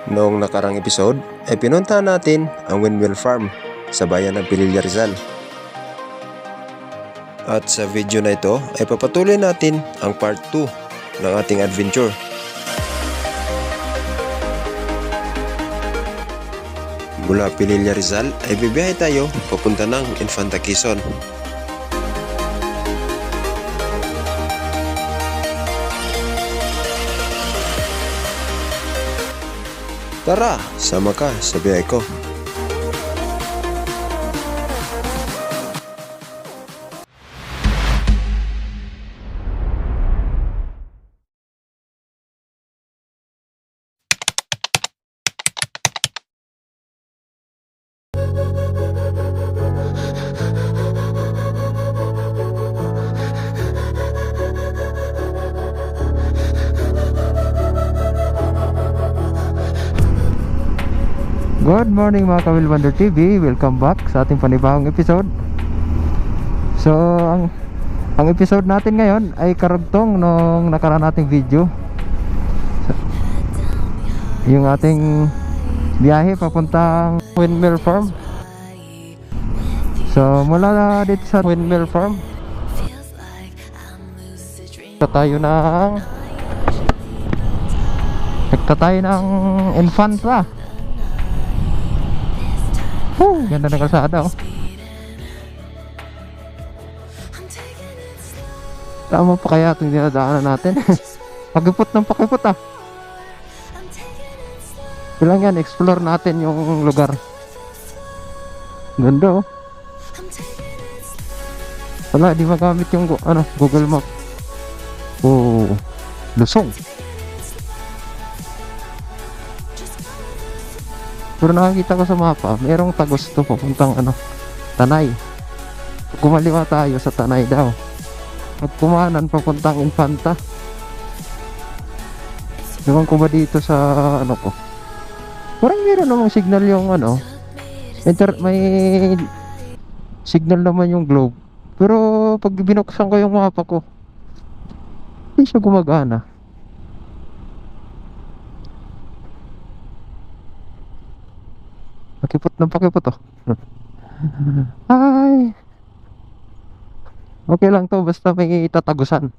Noong nakarang episode ay pinuntahan natin ang windmill farm sa bayan ng Pililla, Rizal. At sa video na ito ay papatuloy natin ang part 2 ng ating adventure. Mula Pililla, Rizal ay bibiyahe tayo papunta ng Infanta, Quezon. Tara, sama ka sa biyahe ko. Good morning mga Kawil Wonder TV. Welcome back sa ating panibagong episode. So ang episode natin ngayon ay karugtong nung nakaraan nating video, yung ating biyahe papuntang windmill farm. So mula dito sa windmill farm nagta tayo ng Infanta. Ganda ng kalsada, oh. Tama pa kaya itong dinadaanan natin? Pakipot ng pakipot, ah. Bilang yan, explore natin yung lugar. Ganda, oh. Wala, di magamit yung Google Map. Oh, lusong. Pero nakakita ko sa mapa, merong tagos to papuntang Tanay. Pag kumaliwa tayo sa Tanay daw. Pag kumanan papuntang Infanta. Ewan ko ba dito sa ko. Parang meron namang signal yung may signal naman yung globe. Pero pag binuksan ko yung mapa ko, hindi siya gumagana. Pakipot ng pakipot, oh. Ay, okay lang to basta may tatagusan.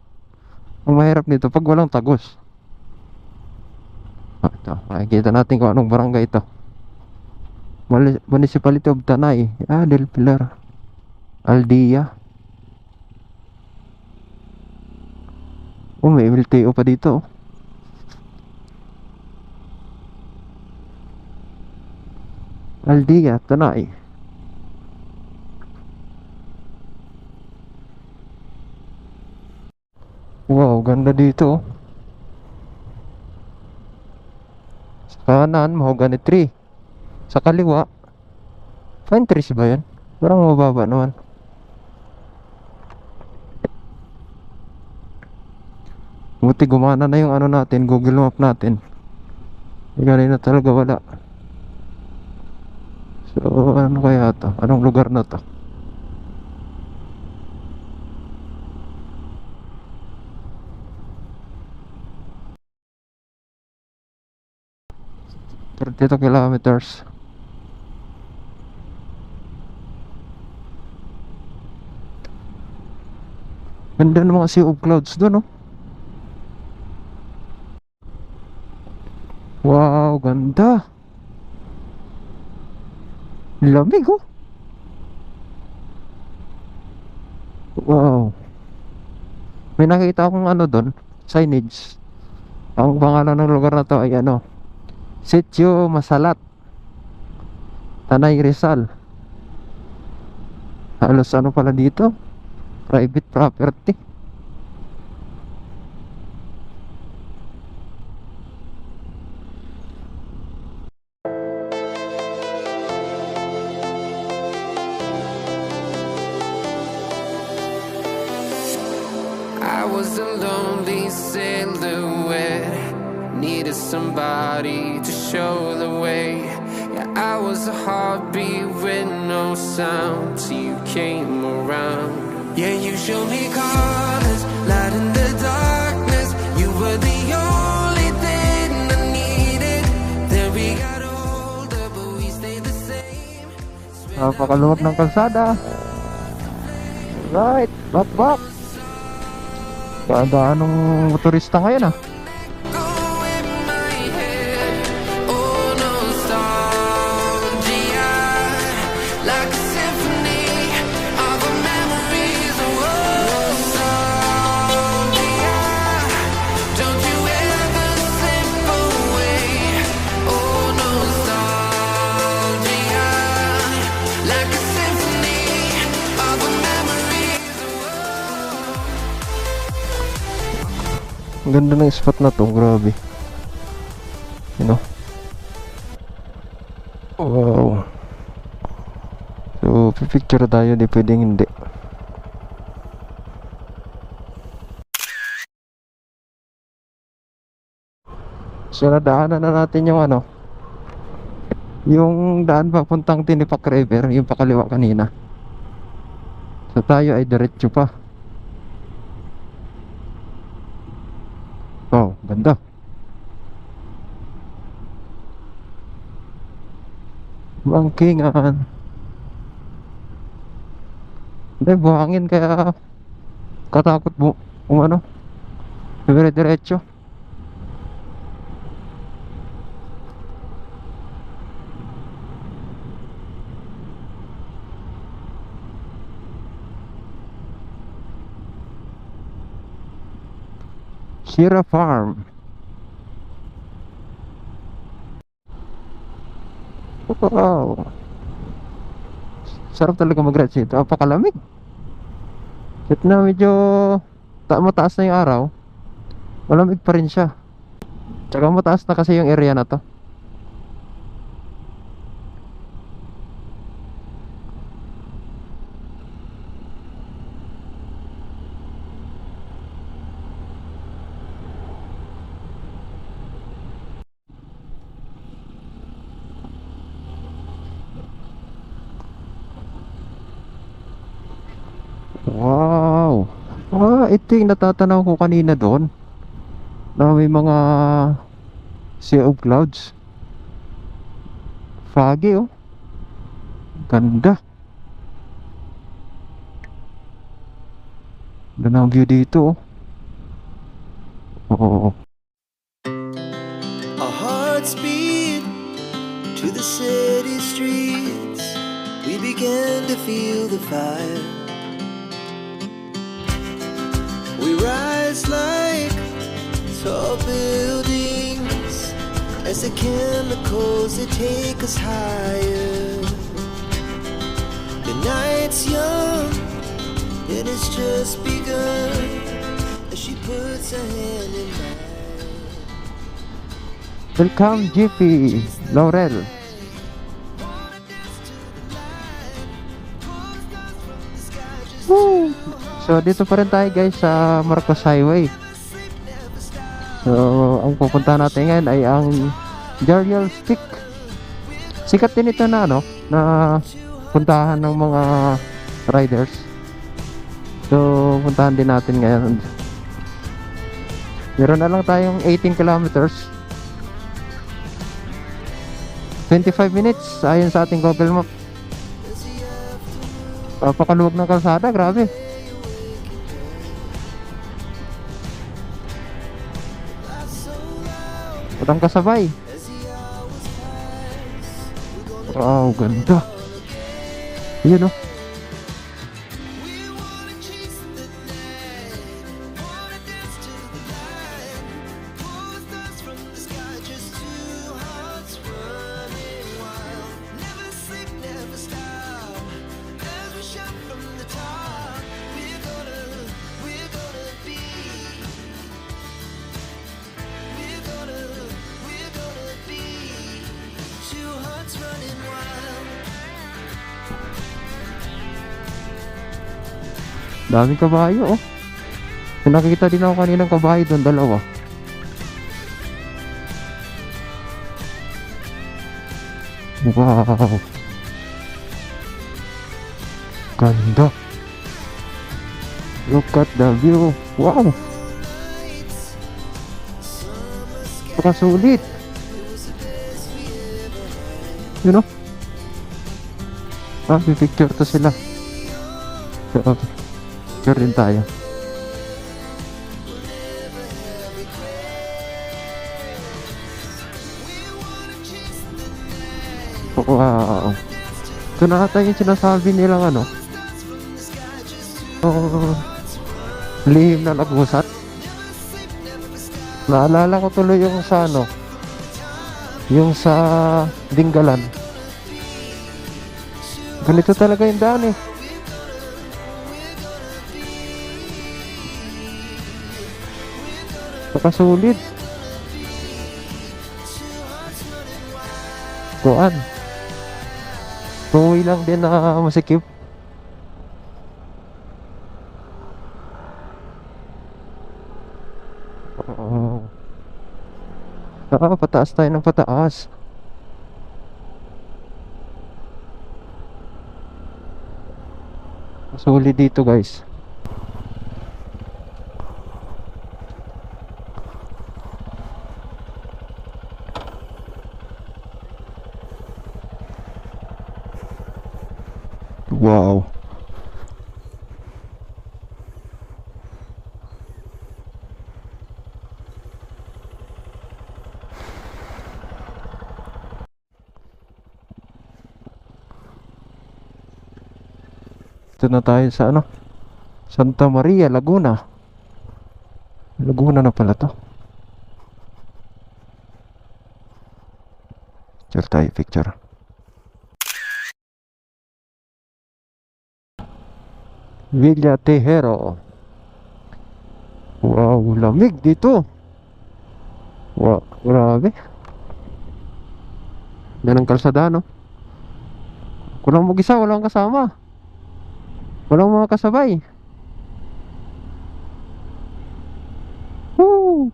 Ang mahirap nito pag walang tagos. Ito, makikita natin kung anong barangay ito. Municipality of Tanay. Del Pilar, Aldia. Oh, may MLTO pa dito, oh. Aldia, Tanay. Wow, ganda dito, oh. Sa kanan, mahogany tree. Sa kaliwa, pine trees ba yan? Parang mababa naman. Buti gumana na yung natin, Google Map natin. Kanina talaga wala. So, ano kaya to? Anong lugar na to? Dito kilometers. Ganda ng mga sea of clouds doon, oh. Wow, ganda. Lamig, oh. Wow. May nakita akong doon, signage. Ang pangalan ng lugar na to ay Sitio Masalat, Tanay, Rizal. Halos pala dito, private property. I was a lonely silhouette, needed somebody to show the way. Yeah, I was a heartbeat with no sound till you came around. Yeah, you showed me colors, light in the darkness. You were the only thing I needed. There we Napakaluwag ng kalsada. Right, back. Kada anong motorista ngayon ah. Go in my head, oh nostalgia, like a symphony of our memories. Oh nostalgia, don't you ever slip away. Oh nostalgia, like a symphony of our memories. Ang ganda ng spot na to, grabe. You know? Wow. So, pipicture tayo, di pwedeng hindi. So, nadaanan na natin yung ano, yung daan papuntang Tinipak River, yung pakaliwa kanina. So, tayo ay diretso pa. Oh, ganda. Bangkingan. Hindi, buhangin kaya katakot mo kung ano. Dire-diretso. Sierra Farm. Wow. Sarap talaga mag-rides dito. Apakalamig. Kahit na medyo mataas na yung araw, malamig pa rin siya. Tsaka mataas na kasi yung area na to. Wow. Ito yung natatanaw ko kanina doon, na may mga sea of clouds. Foggy oh. Ganda. Ganda ang view dito oh. Oo. Our hearts beat to the city streets. We began to feel the fire. We rise like tall buildings as the chemicals that take us higher. The night's young and it's just begun as she puts her hand in mine. Welcome GP Laurel. Woo! So dito pa rin tayo guys sa Marcos Highway. So ang pupuntahan natin ngayon ay ang Jarial Stick. Sikat din ito na ano, na puntahan ng mga riders. So puntahan din natin ngayon. Meron na lang tayong 18 kilometers, 25 minutes ayon sa ating Google Map. Napakaluwag ng kalsada, grabe. Walang kasabay. Wow, ganda. Yun oh. Daming kabayo oh. May nakikita din ako kaninang kabayo doon, dalawa. Wow. Ganda. Look at the view. Wow. Pakasulit. You know? picture to sila. So, picture din tayo. Wow. Ito na ata yung sinasabi nilang ano. Lihim na nagusat. Naalala ko tuloy yung sa ano. Yung sa Dinggalan. Ganito talaga yung daan eh. Pakasulit. Kuan. Tungoy lang din na masikip. Oo. Pataas tayo ng pataas. Sulit dito guys. Wow. Ito na tayo sa ano? Santa Maria, Laguna. Laguna na pala to. Picture tayo, picture. Villa Tejero. Wow, lamig dito. Wow, grabe. Yan ang kalsada, no? Kulang mag-isa, walang kasama. Walang mga kasabay. Woo!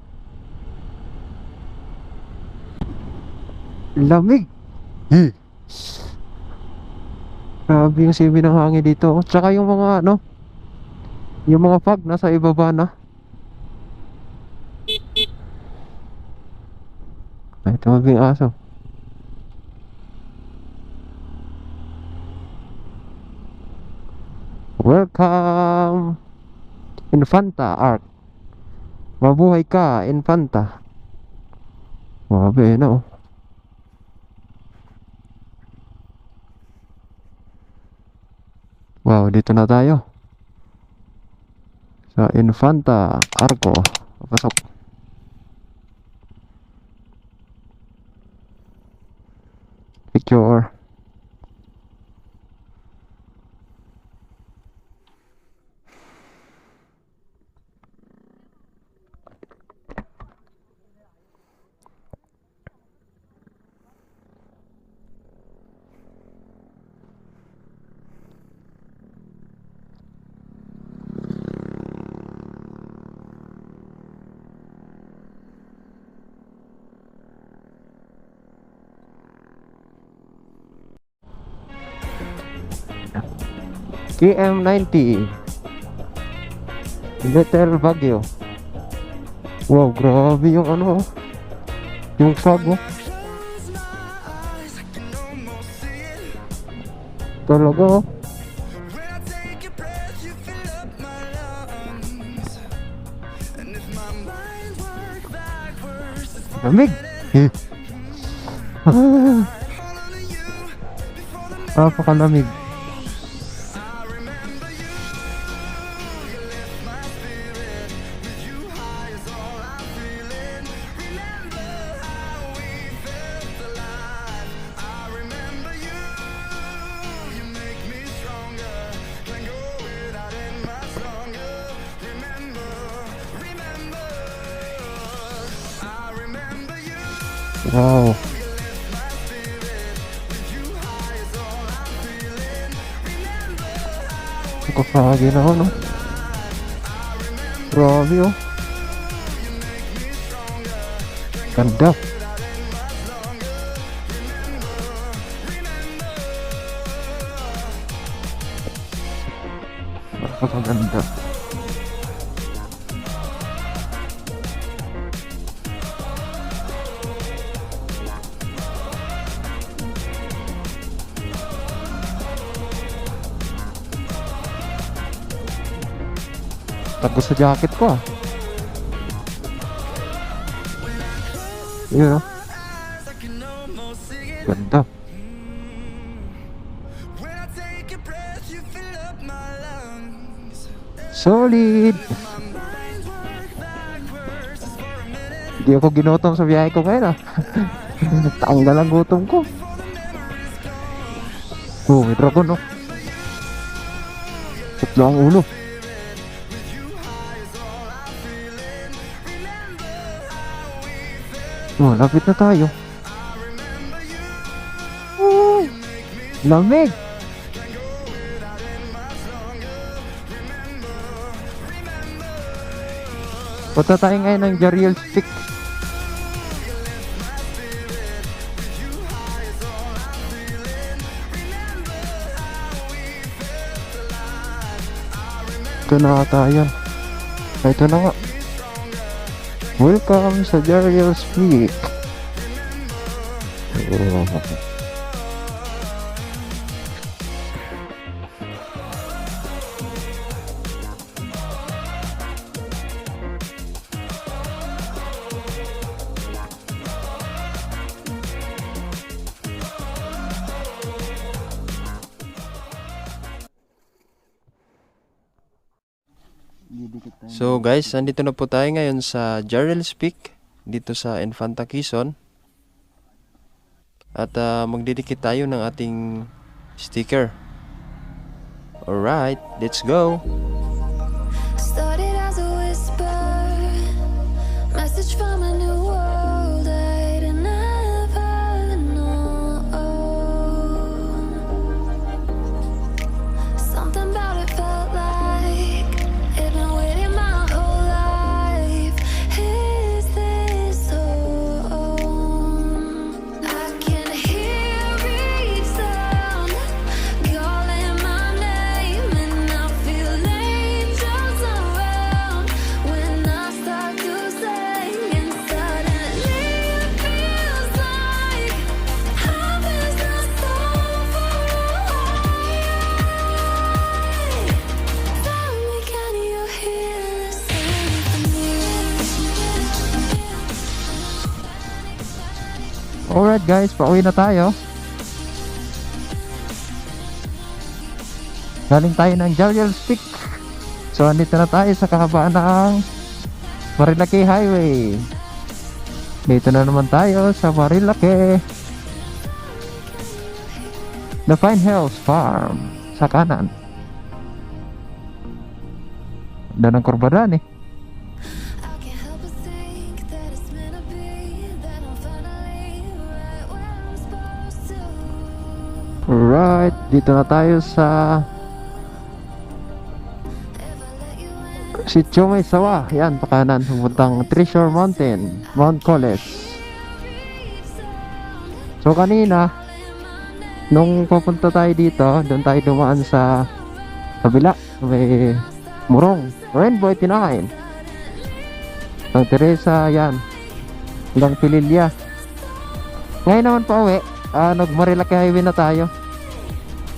Lamig. Grabe yung sibi ng hangin dito. Tsaka yung mga ano, yung mga fog nasa ibaba na. Ay, tumabing aso. Welcome Infanta Arc. Mabuhay ka, Infanta. Mabe na oh. Wow, dito na tayo sa Infanta Arco. Pasok. Picture. KM90 Little Baguio. Wow, grabe yung ano, yung fog oh. Talaga oh. Lamig. Napakalamig. Wow. Kapagi na ako, no? Grabe, oh. Ganda. Napakaganda. tagos sa jacket ko ah. Yun oh. Ganda. Solid. Hindi ako ginutom sa biyahe ko ngayon ah. Tanggal ang gutom ko. Oh, may dragon oh. Tatlo ang ulo. Oh, lapit na tayo. Oh, lamig. Punta tayo ngayon ng Jariel Stick. Ito na tayo. Ito na nga. Welcome sa Jariel Stick. Oh. So guys, nandito na po tayo ngayon sa Jarrell's Peak dito sa Infanta Quezon. At magdidikit tayo ng ating sticker. Alright, let's go! Started as a whisper, message from a new world I'd never known. Something about it felt like it'd been waiting my whole life. Is this home? I can hear each sound calling my name, and I feel angels around when I start to sing, and suddenly it feels like heaven's not so far away. Tell me, can you hear the symphony? Alright guys, pauwi na tayo. Galing tayo ng Jariel Peak. So andito na tayo sa kahabaan ng Marilake Highway. Dito na naman tayo sa Marilake. The Pine Hills Farm sa kanan. Ganda ng kurbadan eh. I can't help but think that it's meant to be, that I'm finally right where I'm supposed to. Alright, dito na tayo sa Sitio May Sawa. Yan, pakanan, pupuntang Treasure Mountain, Mount Coles. So kanina, nung papunta tayo dito, doon tayo dumaan sa kabila, may Murong, Rainbow 89, Ang Teresa, yan, hanggang Pililya. Ngayon naman pa uwi, nag-Marilake Highway na tayo.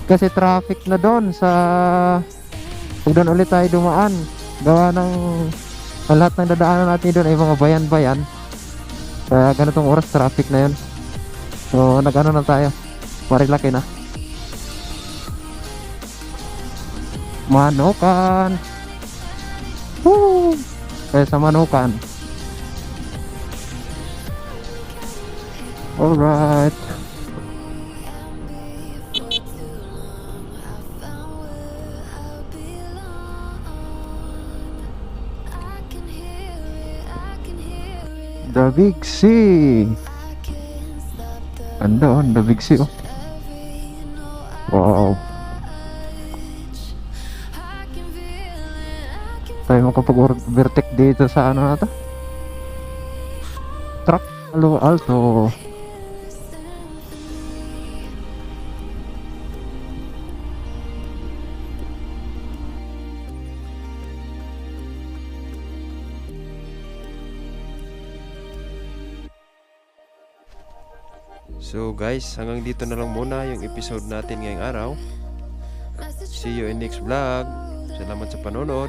Kasi traffic na doon sa pag doon ulit tayo dumaan. Gawa ng lahat ng dadaanan natin doon ay mga bayan-bayan. Kaya ganitong oras traffic na yun. So nag-ano na tayo, Marilake na. Manukan. Woo! Kaya sa Manukan. Alright. The Big Sea. Ganda oh, the Big Sea oh. Wow. Tayo makapag-overtake dito sa ano na to? Truck Palo Alto. So guys, hanggang dito na lang muna yung episode natin ngayong araw. See you in next vlog. Salamat sa panonood.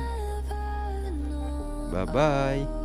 Bye-bye.